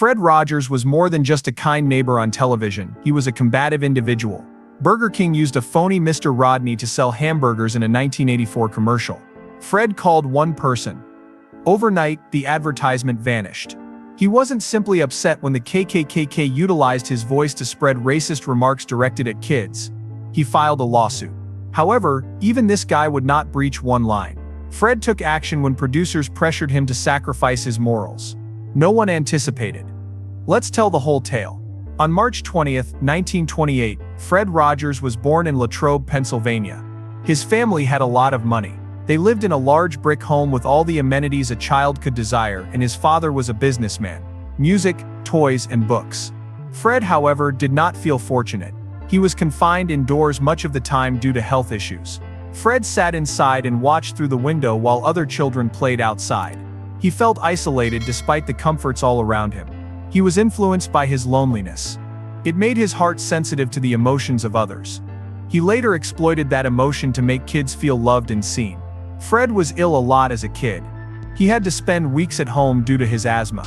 Fred Rogers was more than just a kind neighbor on television, he was a combative individual. Burger King used a phony Mr. Rodney to sell hamburgers in a 1984 commercial. Fred called one person. Overnight, the advertisement vanished. He wasn't simply upset when the KKK utilized his voice to spread racist remarks directed at kids. He filed a lawsuit. However, even this guy would not breach one line. Fred took action when producers pressured him to sacrifice his morals. No one anticipated. Let's tell the whole tale. On March 20, 1928, Fred Rogers was born in Latrobe, Pennsylvania. His family had a lot of money. They lived in a large brick home with all the amenities a child could desire, and his father was a businessman. Music, toys, and books. Fred, however, did not feel fortunate. He was confined indoors much of the time due to health issues. Fred sat inside and watched through the window while other children played outside. He felt isolated despite the comforts all around him. He was influenced by his loneliness. It made his heart sensitive to the emotions of others. He later exploited that emotion to make kids feel loved and seen. Fred was ill a lot as a kid. He had to spend weeks at home due to his asthma.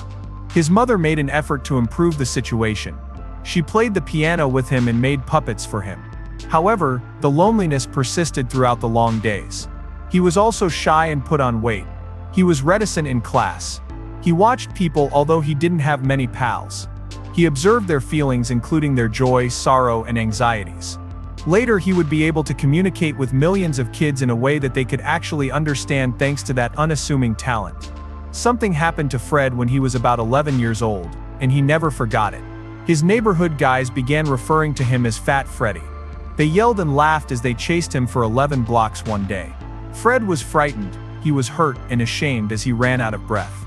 His mother made an effort to improve the situation. She played the piano with him and made puppets for him. However, the loneliness persisted throughout the long days. He was also shy and put on weight. He was reticent in class. He watched people although he didn't have many pals. He observed their feelings, including their joy, sorrow, and anxieties. Later, he would be able to communicate with millions of kids in a way that they could actually understand thanks to that unassuming talent. Something happened to Fred when he was about 11 years old, and he never forgot it. His neighborhood guys began referring to him as Fat Freddy. They yelled and laughed as they chased him for 11 blocks one day. Fred was frightened, he was hurt and ashamed as he ran out of breath.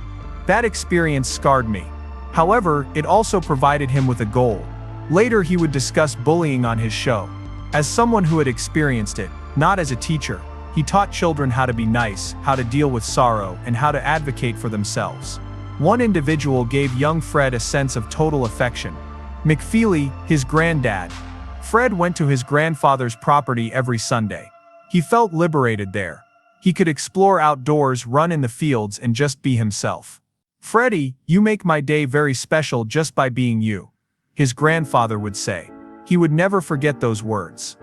That experience scarred me. However, it also provided him with a goal. Later, he would discuss bullying on his show. As someone who had experienced it, not as a teacher, he taught children how to be nice, how to deal with sorrow, and how to advocate for themselves. One individual gave young Fred a sense of total affection. McFeely, his granddad. Fred went to his grandfather's property every Sunday. He felt liberated there. He could explore outdoors, run in the fields, and just be himself. "Freddie, you make my day very special just by being you," his grandfather would say. He would never forget those words.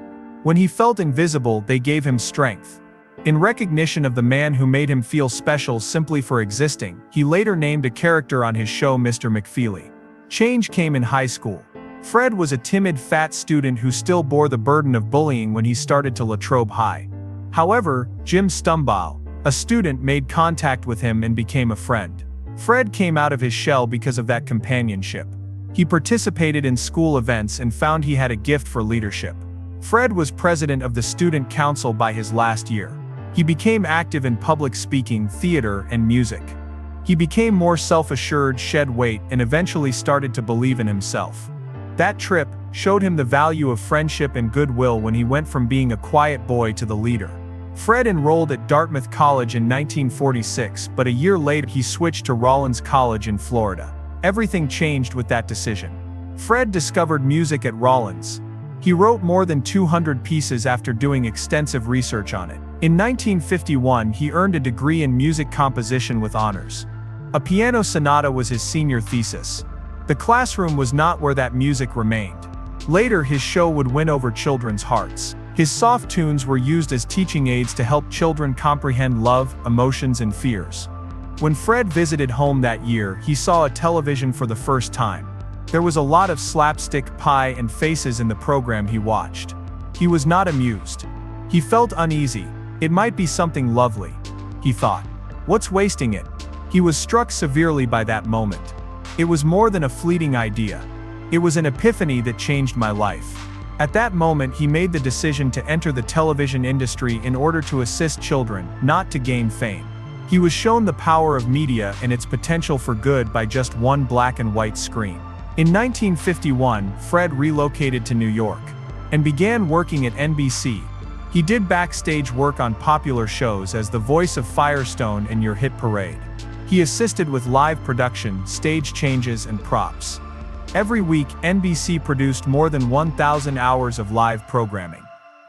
When he felt invisible, they gave him strength. In recognition of the man who made him feel special simply for existing, he later named a character on his show Mr. McFeely. Change came in high school. Fred was a timid, fat student who still bore the burden of bullying when he started to Latrobe High. However, Jim Stumbaugh, a student, made contact with him and became a friend. Fred came out of his shell because of that companionship. He participated in school events and found he had a gift for leadership. Fred was president of the student council by his last year. He became active in public speaking, theater, and music. He became more self-assured, shed weight, and eventually started to believe in himself. That trip showed him the value of friendship and goodwill when he went from being a quiet boy to the leader. Fred enrolled at Dartmouth College in 1946, but a year later he switched to Rollins College in Florida. Everything changed with that decision. Fred discovered music at Rollins. He wrote more than 200 pieces after doing extensive research on it. In 1951, he earned a degree in music composition with honors. A piano sonata was his senior thesis. The classroom was not where that music remained. Later, his show would win over children's hearts. His soft tunes were used as teaching aids to help children comprehend love, emotions, and fears. When Fred visited home that year, he saw a television for the first time. There was a lot of slapstick, pie, and faces in the program he watched. He was not amused. He felt uneasy. It might be something lovely, he thought. What's wasting it? He was struck severely by that moment. It was more than a fleeting idea. It was an epiphany that changed my life. At that moment, he made the decision to enter the television industry in order to assist children, not to gain fame. He was shown the power of media and its potential for good by just one black and white screen. In 1951, Fred relocated to New York and began working at NBC. He did backstage work on popular shows as the voice of Firestone and Your Hit Parade. He assisted with live production, stage changes, and props. Every week, NBC produced more than 1,000 hours of live programming.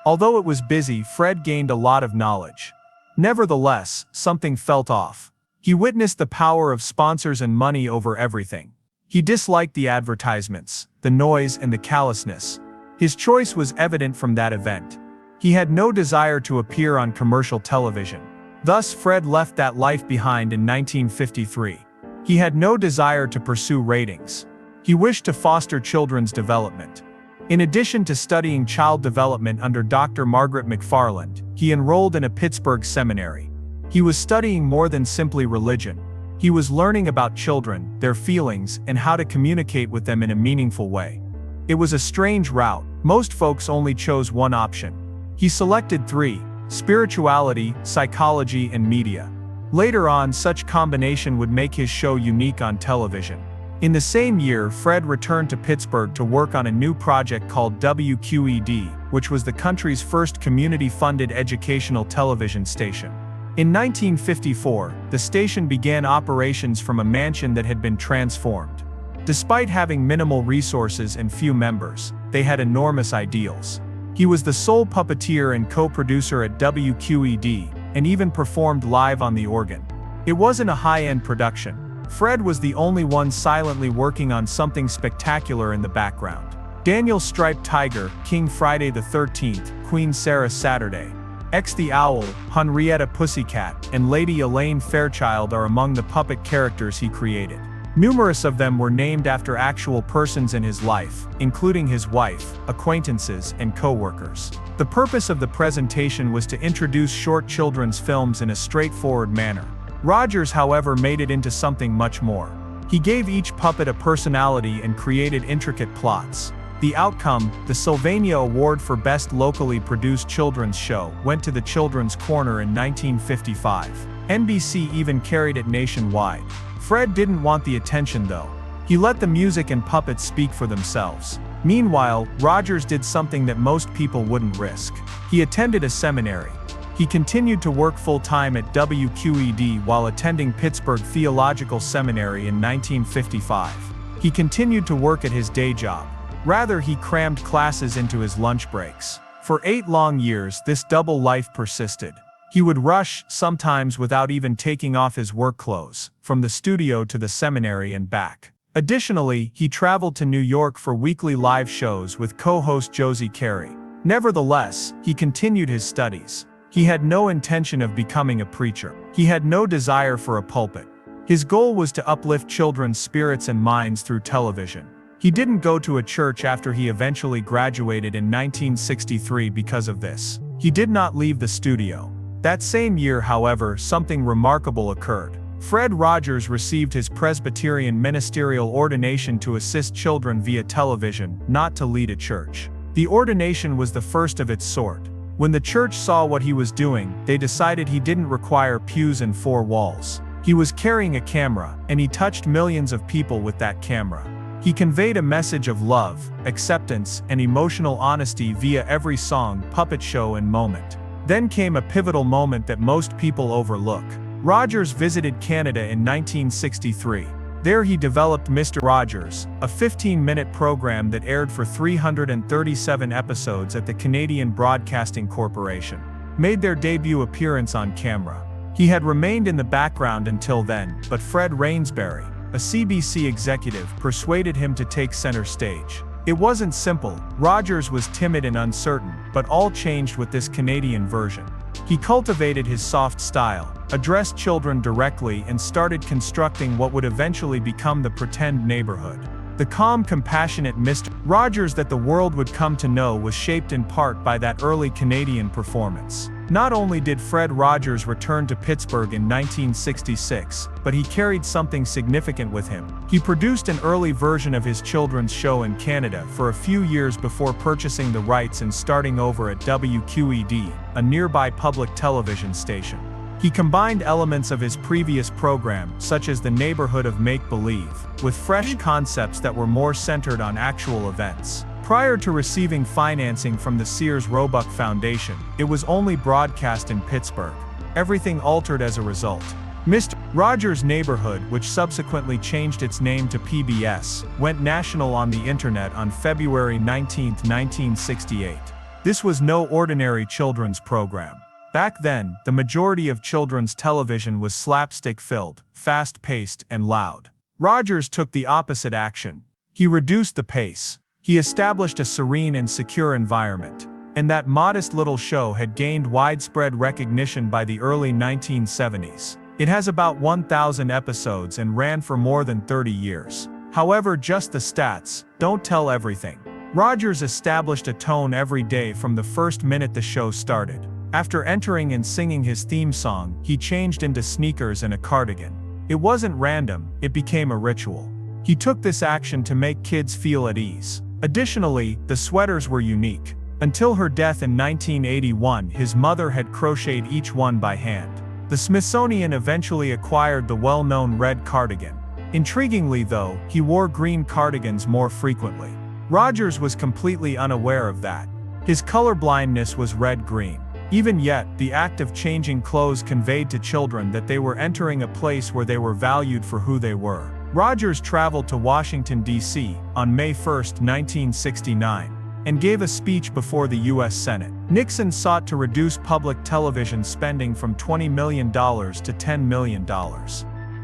Although it was busy, Fred gained a lot of knowledge. Nevertheless, something felt off. He witnessed the power of sponsors and money over everything. He disliked the advertisements, the noise and the callousness. His choice was evident from that event. He had no desire to appear on commercial television. Thus, Fred left that life behind in 1953. He had no desire to pursue ratings. He wished to foster children's development. In addition to studying child development under Dr. Margaret McFarland, he enrolled in a Pittsburgh seminary. He was studying more than simply religion. He was learning about children, their feelings, and how to communicate with them in a meaningful way. It was a strange route. Most folks only chose one option. He selected three: spirituality, psychology, and media. Later on, such combination would make his show unique on television. In the same year, Fred returned to Pittsburgh to work on a new project called WQED, which was the country's first community-funded educational television station. In 1954, the station began operations from a mansion that had been transformed. Despite having minimal resources and few members, they had enormous ideals. He was the sole puppeteer and co-producer at WQED, and even performed live on the organ. It wasn't a high-end production. Fred was the only one silently working on something spectacular in the background. Daniel Striped Tiger, King Friday the 13th, Queen Sarah Saturday, X the Owl, Henrietta Pussycat, and Lady Elaine Fairchild are among the puppet characters he created. Numerous of them were named after actual persons in his life, including his wife, acquaintances, and co-workers. The purpose of the presentation was to introduce short children's films in a straightforward manner. Rogers, however, made it into something much more. He gave each puppet a personality and created intricate plots. The outcome, the Sylvania Award for Best Locally Produced Children's Show, went to the Children's Corner in 1955. NBC even carried it nationwide. Fred didn't want the attention though. He let the music and puppets speak for themselves. Meanwhile, Rogers did something that most people wouldn't risk. He attended a seminary. He continued to work full-time at WQED while attending Pittsburgh Theological Seminary in 1955. He continued to work at his day job. Rather, he crammed classes into his lunch breaks. For 8 long years, this double life persisted. He would rush, sometimes without even taking off his work clothes, from the studio to the seminary and back. Additionally, he traveled to New York for weekly live shows with co-host Josie Carey. Nevertheless, he continued his studies. He had no intention of becoming a preacher. He had no desire for a pulpit. His goal was to uplift children's spirits and minds through television. He didn't go to a church after he eventually graduated in 1963 because of this. He did not leave the studio. That same year, however, something remarkable occurred. Fred Rogers received his Presbyterian ministerial ordination to assist children via television, not to lead a church. The ordination was the first of its sort. When the church saw what he was doing, they decided he didn't require pews and 4 walls. He was carrying a camera, and he touched millions of people with that camera. He conveyed a message of love, acceptance, and emotional honesty via every song, puppet show, and moment. Then came a pivotal moment that most people overlook. Rogers visited Canada in 1963. There he developed Mr. Rogers, a 15-minute program that aired for 337 episodes at the Canadian Broadcasting Corporation. Made their debut appearance on camera. He had remained in the background until then, but Fred Rainsbury, a CBC executive, persuaded him to take center stage. It wasn't simple. Rogers was timid and uncertain, but all changed with this Canadian version. He cultivated his soft style, addressed children directly, and started constructing what would eventually become the Pretend Neighborhood. The calm, compassionate Mr. Rogers that the world would come to know was shaped in part by that early Canadian performance. Not only did Fred Rogers return to Pittsburgh in 1966, but he carried something significant with him. He produced an early version of his children's show in Canada for a few years before purchasing the rights and starting over at WQED, a nearby public television station. He combined elements of his previous program, such as the neighborhood of make-believe, with fresh concepts that were more centered on actual events. Prior to receiving financing from the Sears Roebuck Foundation, it was only broadcast in Pittsburgh. Everything altered as a result. Mr. Rogers' Neighborhood, which subsequently changed its name to PBS, went national on the internet on February 19, 1968. This was no ordinary children's program. Back then, the majority of children's television was slapstick-filled, fast-paced, and loud. Rogers took the opposite action. He reduced the pace. He established a serene and secure environment. And that modest little show had gained widespread recognition by the early 1970s. It has about 1,000 episodes and ran for more than 30 years. However, just the stats don't tell everything. Rogers established a tone every day from the first minute the show started. After entering and singing his theme song, he changed into sneakers and a cardigan. It wasn't random, it became a ritual. He took this action to make kids feel at ease. Additionally, the sweaters were unique. Until her death in 1981, his mother had crocheted each one by hand. The Smithsonian eventually acquired the well-known red cardigan. Intriguingly though, he wore green cardigans more frequently. Rogers was completely unaware of that. His color blindness was red-green. Even yet, the act of changing clothes conveyed to children that they were entering a place where they were valued for who they were. Rogers traveled to Washington, D.C. on May 1, 1969. And gave a speech before the U.S. Senate. Nixon sought to reduce public television spending from $20 million to $10 million.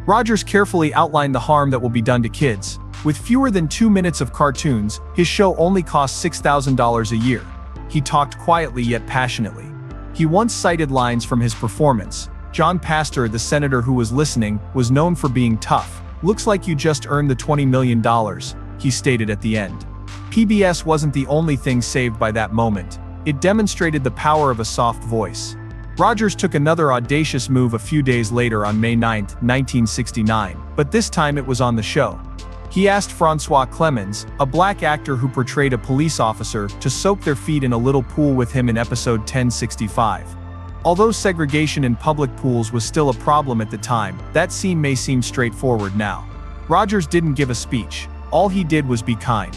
Rogers carefully outlined the harm that will be done to kids. With fewer than 2 minutes of cartoons, his show only cost $6,000 a year. He talked quietly yet passionately. He once cited lines from his performance. John Pastor, the senator who was listening, was known for being tough. "Looks like you just earned the $20 million, he stated at the end. PBS wasn't the only thing saved by that moment. It demonstrated the power of a soft voice. Rogers took another audacious move a few days later on May 9, 1969, but this time it was on the show. He asked Francois Clemens, a black actor who portrayed a police officer, to soak their feet in a little pool with him in episode 1065. Although segregation in public pools was still a problem at the time, that scene may seem straightforward now. Rogers didn't give a speech. All he did was be kind.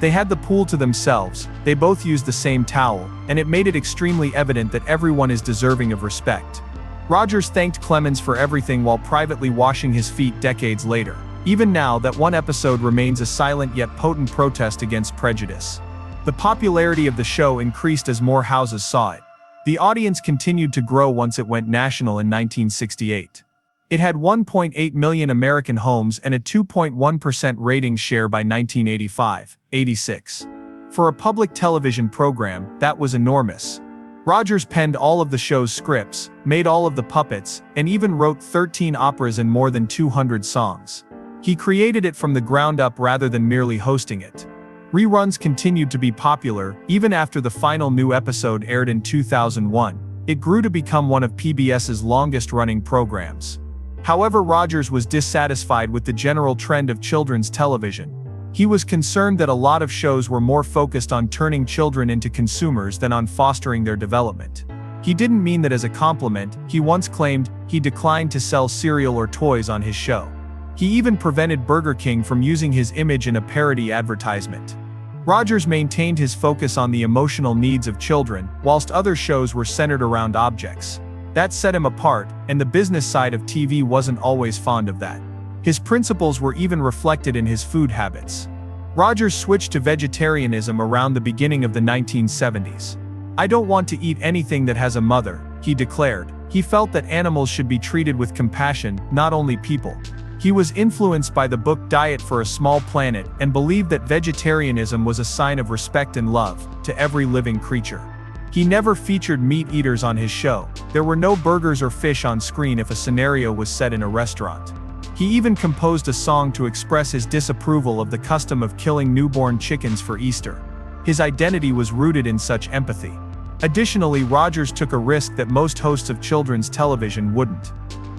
They had the pool to themselves, they both used the same towel, and it made it extremely evident that everyone is deserving of respect. Rogers thanked Clemens for everything while privately washing his feet decades later. Even now, that one episode remains a silent yet potent protest against prejudice. The popularity of the show increased as more houses saw it. The audience continued to grow once it went national in 1968. It had 1.8 million American homes and a 2.1% ratings share by 1985-86. For a public television program, that was enormous. Rogers penned all of the show's scripts, made all of the puppets, and even wrote 13 operas and more than 200 songs. He created it from the ground up rather than merely hosting it. Reruns continued to be popular, even after the final new episode aired in 2001. It grew to become one of PBS's longest-running programs. However, Rogers was dissatisfied with the general trend of children's television. He was concerned that a lot of shows were more focused on turning children into consumers than on fostering their development. He didn't mean that as a compliment. He once claimed he declined to sell cereal or toys on his show. He even prevented Burger King from using his image in a parody advertisement. Rogers maintained his focus on the emotional needs of children, whilst other shows were centered around objects. That set him apart, and the business side of TV wasn't always fond of that. His principles were even reflected in his food habits. Rogers switched to vegetarianism around the beginning of the 1970s. "I don't want to eat anything that has a mother," he declared. He felt that animals should be treated with compassion, not only people. He was influenced by the book Diet for a Small Planet and believed that vegetarianism was a sign of respect and love to every living creature. He never featured meat eaters on his show. There were no burgers or fish on screen if a scenario was set in a restaurant. He even composed a song to express his disapproval of the custom of killing newborn chickens for Easter. His identity was rooted in such empathy. Additionally, Rogers took a risk that most hosts of children's television wouldn't.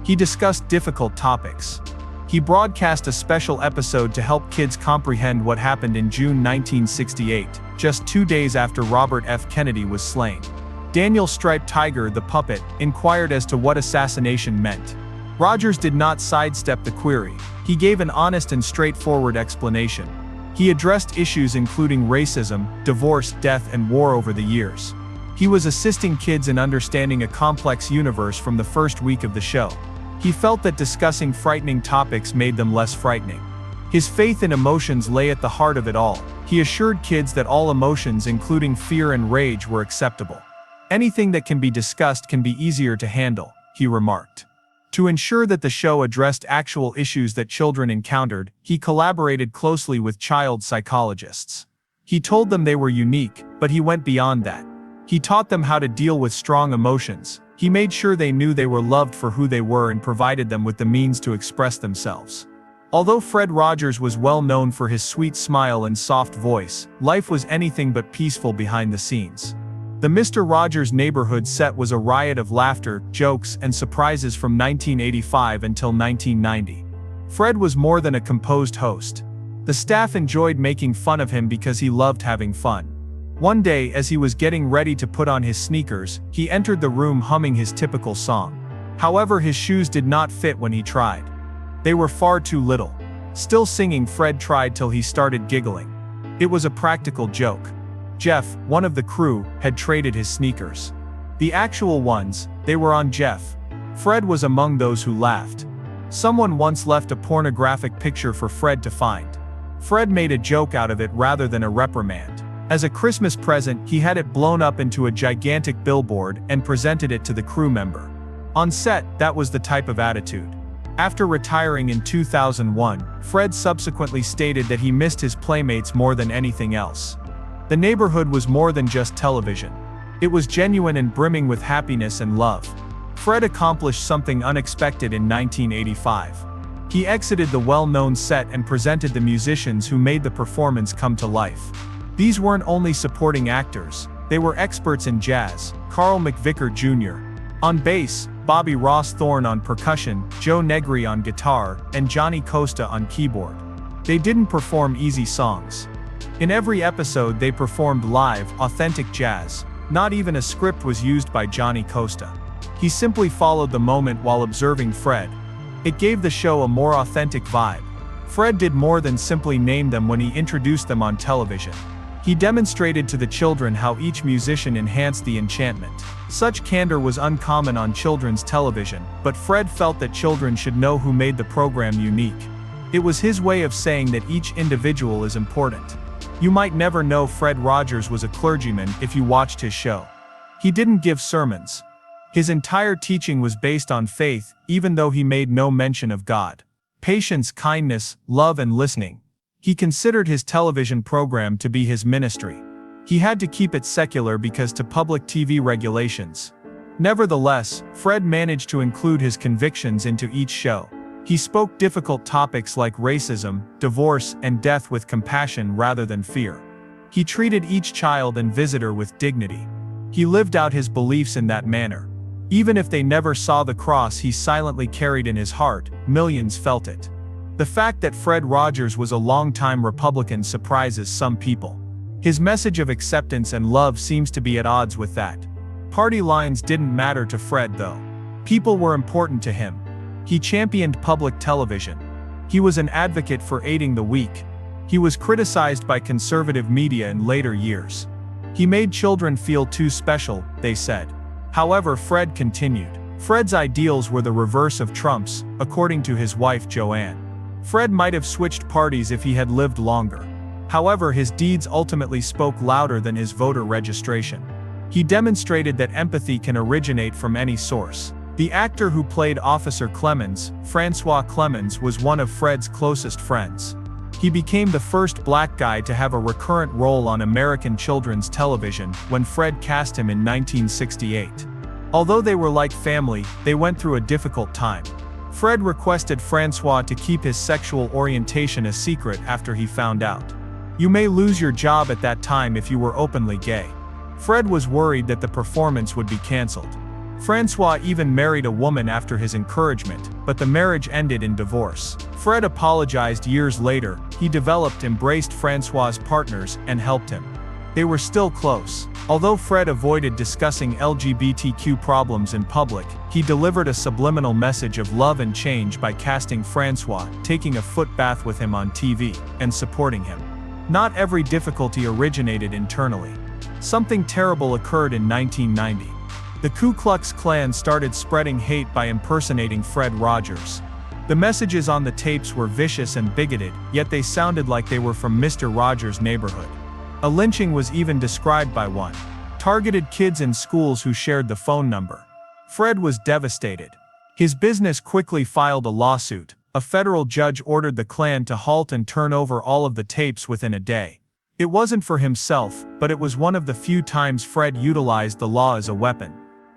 He discussed difficult topics. He broadcast a special episode to help kids comprehend what happened in June 1968, just 2 days after Robert F. Kennedy was slain. Daniel Striped Tiger, the puppet, inquired as to what assassination meant. Rogers did not sidestep the query. He gave an honest and straightforward explanation. He addressed issues including racism, divorce, death, and war over the years. He was assisting kids in understanding a complex universe from the first week of the show. He felt that discussing frightening topics made them less frightening. His faith in emotions lay at the heart of it all. He assured kids that all emotions, including fear and rage, were acceptable. "Anything that can be discussed can be easier to handle," he remarked. To ensure that the show addressed actual issues that children encountered, he collaborated closely with child psychologists. He told them they were unique, but he went beyond that. He taught them how to deal with strong emotions. He made sure they knew they were loved for who they were and provided them with the means to express themselves. Although Fred Rogers was well known for his sweet smile and soft voice, life was anything but peaceful behind the scenes. The Mr. Rogers neighborhood set was a riot of laughter, jokes, and surprises from 1985 until 1990. Fred was more than a composed host. The staff enjoyed making fun of him because he loved having fun. One day, as he was getting ready to put on his sneakers, he entered the room humming his typical song. However, his shoes did not fit when he tried. They were far too little. Still singing, Fred tried till he started giggling. It was a practical joke. Jeff, one of the crew, had traded his sneakers. The actual ones, they were on Jeff. Fred was among those who laughed. Someone once left a pornographic picture for Fred to find. Fred made a joke out of it rather than a reprimand. As a Christmas present, he had it blown up into a gigantic billboard and presented it to the crew member. On set, that was the type of attitude. After retiring in 2001, Fred subsequently stated that he missed his playmates more than anything else. The neighborhood was more than just television. It was genuine and brimming with happiness and love. Fred accomplished something unexpected in 1985. He exited the well-known set and presented the musicians who made the performance come to life. These weren't only supporting actors, they were experts in jazz: Carl McVicker Jr. on bass, Bobby Ross Thorne on percussion, Joe Negri on guitar, and Johnny Costa on keyboard. They didn't perform easy songs. In every episode they performed live, authentic jazz. Not even a script was used by Johnny Costa. He simply followed the moment while observing Fred. It gave the show a more authentic vibe. Fred did more than simply name them when he introduced them on television. He demonstrated to the children how each musician enhanced the enchantment. Such candor was uncommon on children's television, but Fred felt that children should know who made the program unique. It was his way of saying that each individual is important. You might never know Fred Rogers was a clergyman if you watched his show. He didn't give sermons. His entire teaching was based on faith, even though he made no mention of God. Patience, kindness, love, and listening. He considered his television program to be his ministry. He had to keep it secular because to public TV regulations. Nevertheless, Fred managed to include his convictions into each show. He spoke difficult topics like racism, divorce, and death with compassion rather than fear. He treated each child and visitor with dignity. He lived out his beliefs in that manner. Even if they never saw the cross he silently carried in his heart, millions felt it. The fact that Fred Rogers was a longtime Republican surprises some people. His message of acceptance and love seems to be at odds with that. Party lines didn't matter to Fred though. People were important to him. He championed public television. He was an advocate for aiding the weak. He was criticized by conservative media in later years. He made children feel too special, they said. However, Fred continued. Fred's ideals were the reverse of Trump's, according to his wife Joanne. Fred might have switched parties if he had lived longer. However, his deeds ultimately spoke louder than his voter registration. He demonstrated that empathy can originate from any source. The actor who played Officer Clemens, Francois Clemens, was one of Fred's closest friends. He became the first black guy to have a recurrent role on American children's television when Fred cast him in 1968. Although they were like family, they went through a difficult time. Fred requested Francois to keep his sexual orientation a secret after he found out. You may lose your job at that time if you were openly gay. Fred was worried that the performance would be cancelled. Francois even married a woman after his encouragement, but the marriage ended in divorce. Fred apologized years later. He embraced Francois's partners, and helped him. They were still close. Although Fred avoided discussing LGBTQ problems in public, he delivered a subliminal message of love and change by casting Francois, taking a foot bath with him on TV, and supporting him. Not every difficulty originated internally. Something terrible occurred in 1990. The Ku Klux Klan started spreading hate by impersonating Fred Rogers. The messages on the tapes were vicious and bigoted, yet they sounded like they were from Mr. Rogers' neighborhood. A lynching was even described by one. Targeted kids in schools who shared the phone number. Fred was devastated. His business quickly filed a lawsuit. A federal judge ordered the Klan to halt and turn over all of the tapes within a day. It wasn't for himself, but it was one of the few times Fred utilized the law as a weapon.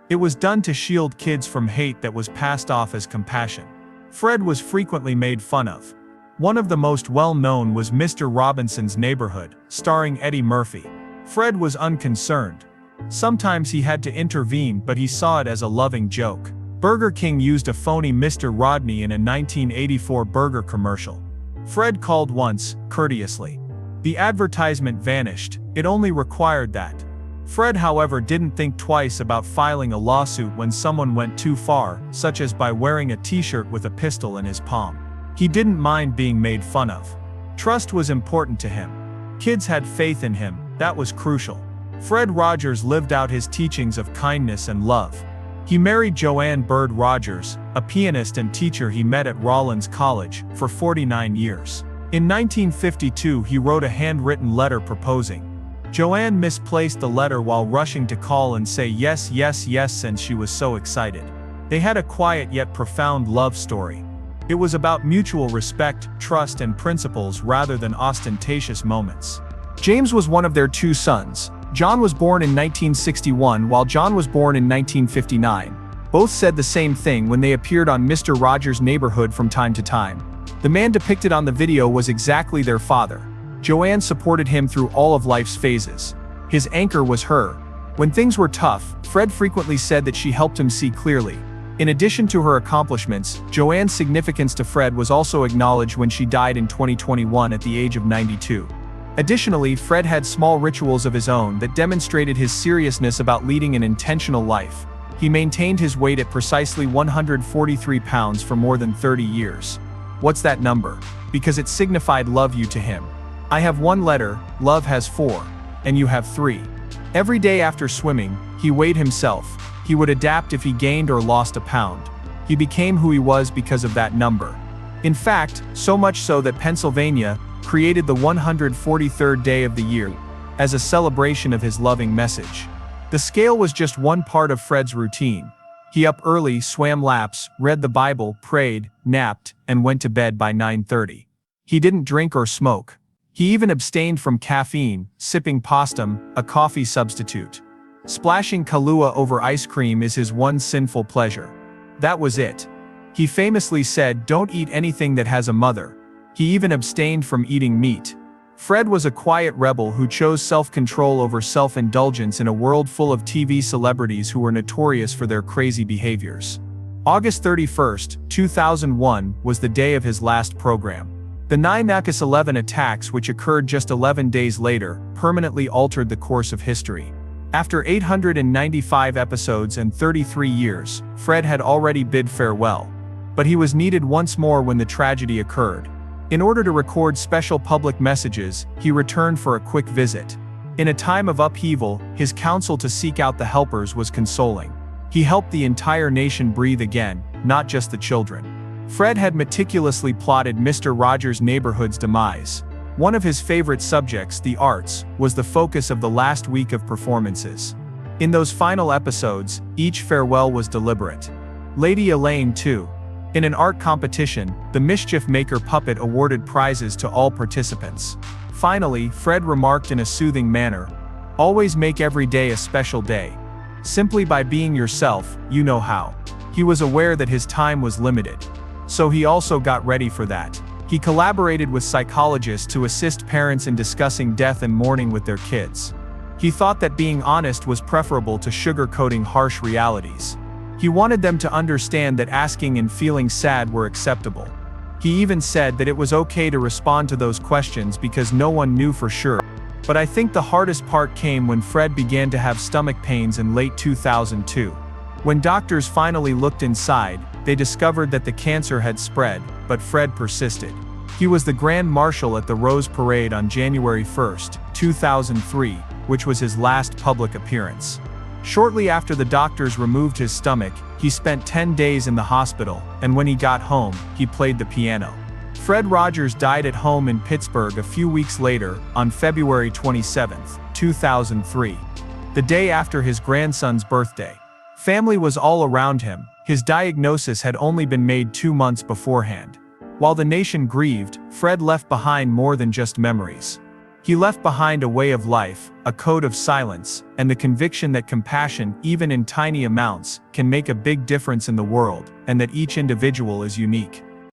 It was done to shield kids from hate that was passed off as compassion. Fred was frequently made fun of. One of the most well-known was Mr. Robinson's Neighborhood, starring Eddie Murphy. Fred was unconcerned. Sometimes he had to intervene, but he saw it as a loving joke. Burger King used a phony Mr. Rodney in a 1984 burger commercial. Fred called once, courteously. The advertisement vanished. It only required that. Fred, however, didn't think twice about filing a lawsuit when someone went too far, such as by wearing a t-shirt with a pistol in his palm. He didn't mind being made fun of. Trust was important to him. Kids had faith in him. That was crucial. Fred Rogers lived out his teachings of kindness and love. He married Joanne Bird Rogers, a pianist and teacher he met at Rollins College, for 49 years. In 1952, he wrote a handwritten letter proposing. Joanne misplaced the letter while rushing to call and say yes, yes, yes, and she was so excited. They had a quiet yet profound love story. It was about mutual respect, trust, and principles rather than ostentatious moments. James was one of their two sons. John was born in 1961 while John was born in 1959. Both said the same thing when they appeared on Mr. Rogers' Neighborhood from time to time. The man depicted on the video was exactly their father. Joanne supported him through all of life's phases. His anchor was her. When things were tough, Fred frequently said that she helped him see clearly. In addition to her accomplishments, Joanne's significance to Fred was also acknowledged when she died in 2021 at the age of 92. Additionally, Fred had small rituals of his own that demonstrated his seriousness about leading an intentional life. He maintained his weight at precisely 143 pounds for more than 30 years. What's that number? Because it signified love you to him. I have one letter, love has 4. And you have 3. Every day after swimming, he weighed himself. He would adapt if he gained or lost a pound. He became who he was because of that number. In fact, so much so that Pennsylvania created the 143rd day of the year as a celebration of his loving message. The scale was just one part of Fred's routine. He up early, swam laps, read the Bible, prayed, napped, and went to bed by 9:30. He didn't drink or smoke. He even abstained from caffeine, sipping postum, a coffee substitute. Splashing Kahlua over ice cream is his one sinful pleasure. That was it. He famously said, "Don't eat anything that has a mother." He even abstained from eating meat. Fred was a quiet rebel who chose self-control over self-indulgence in a world full of TV celebrities who were notorious for their crazy behaviors. August 31, 2001, was the day of his last program. The 9/11 attacks, which occurred just 11 days later, permanently altered the course of history. After 895 episodes and 33 years, Fred had already bid farewell. But he was needed once more when the tragedy occurred. In order to record special public messages, he returned for a quick visit. In a time of upheaval, his counsel to seek out the helpers was consoling. He helped the entire nation breathe again, not just the children. Fred had meticulously plotted Mr. Rogers' Neighborhood's demise. One of his favorite subjects, the arts, was the focus of the last week of performances. In those final episodes, each farewell was deliberate. Lady Elaine, too. In an art competition, the Mischief Maker puppet awarded prizes to all participants. Finally, Fred remarked in a soothing manner, "Always make every day a special day. Simply by being yourself, you know how." He was aware that his time was limited. So he also got ready for that. He collaborated with psychologists to assist parents in discussing death and mourning with their kids. He thought that being honest was preferable to sugarcoating harsh realities. He wanted them to understand that asking and feeling sad were acceptable. He even said that it was okay to respond to those questions because no one knew for sure. But I think the hardest part came when Fred began to have stomach pains in late 2002. When doctors finally looked inside, they discovered that the cancer had spread, but Fred persisted. He was the Grand Marshal at the Rose Parade on January 1, 2003, which was his last public appearance. Shortly after the doctors removed his stomach, he spent 10 days in the hospital, and when he got home, he played the piano. Fred Rogers died at home in Pittsburgh a few weeks later, on February 27, 2003. The day after his grandson's birthday. Family was all around him, his diagnosis had only been made 2 months beforehand. While the nation grieved, Fred left behind more than just memories. He left behind a way of life, a code of silence, and the conviction that compassion, even in tiny amounts, can make a big difference in the world, and that each individual is unique.